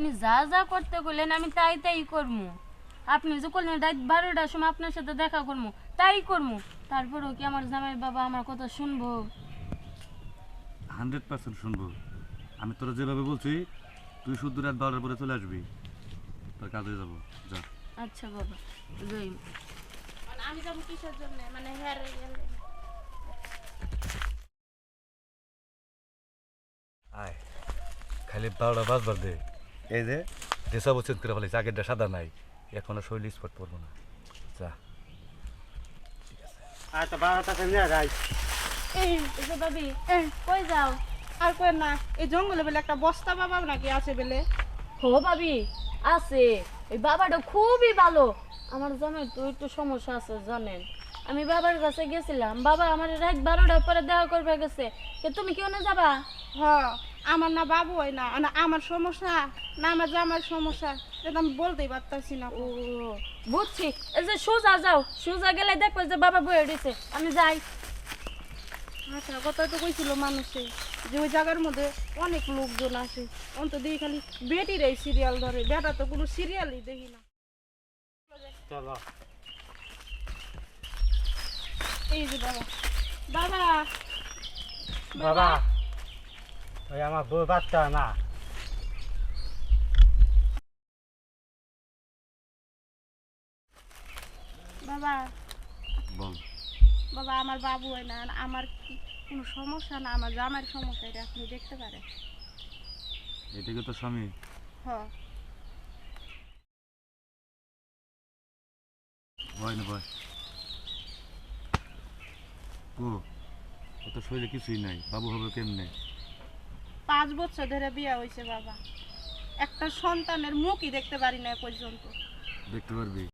আপনি যা যা করতে কইলেন আমি তাই তাই করবো। আপনি যে করলেন রাত 12টার সময় আপনার সাথে দেখা করবো, তাই করবো। তারপরেও কি আমার জামাই বাবা আমার কথা শুনবো? 100% শুনবো। আমি তোরা যেভাবে বলছি তুই শুধু রাত 12টার পরে চলে আসবি, তোর কাজে যাবো। যা। আচ্ছা বাবা, যাই। আমি যাবো কিসের জন্য? মানে হ্যাঁ আয়, খালি 12টা বাজবার দে। এই যে দেশা বচ্চন করে ফেলেছে, আগেরটা সাদা নাই, এখন আর শরীর স্পট পড়বো না। যা। আচ্ছা 12টা নিয়ে যাই। এই এই যে ভাবি, কই যাও? আর কই না, এই জঙ্গলে বলে একটা বস্তা বাবা নাকি আছে বলে। হো ভাবি, আছে। ওই বাবাটা খুবই ভালো। আমার জামাই তো একটু সমস্যা আছে জানেন। আমি বাবার কাছে গেছিলাম, বাবা আমার রাত 12টার পরে দেখা করবে গেছে। তুমি কেউ না যাবা? হ, আমার না বাবু হয় না, না আমার সমস্যা না আমার জামার সমস্যা, এটা আমি বলতেই পারতাছি না। ও বুঝছি। এই যে সোজা যাও, সোজা গেলে দেখবে যে বাবা বয়ে দিছে। আমি যাই। আচ্ছা, কথা তো কইছিল মানুষে যে ওই জায়গার মধ্যে অনেক লোকজন আসে, অন্তত দেখি খালি বেটিরাই সিরিয়াল ধরে, বেটা তো কোনো সিরিয়ালই দেখি না। চলো এই যে বাবা, বাবা বাবা, ওই আমার বউ বাচ্চা না। বাবা, বল। বাবা আমার বাবু হয় না, আমার কি কোনো সমস্যা না, আমার জামার সমস্যা, এটা আপনি দেখতে পারেন। এটাকে তো স্বামী। হ, ভয় না ভয়। ও ও তো শরীরে কিছুই নাই, বাবু হবে কেমনে? 5 বছর ধরে বিয়ে হয়েছে বাবা, একটা সন্তানের মুখই দেখতে পারি না এ পর্যন্ত। দেখতে পারবি?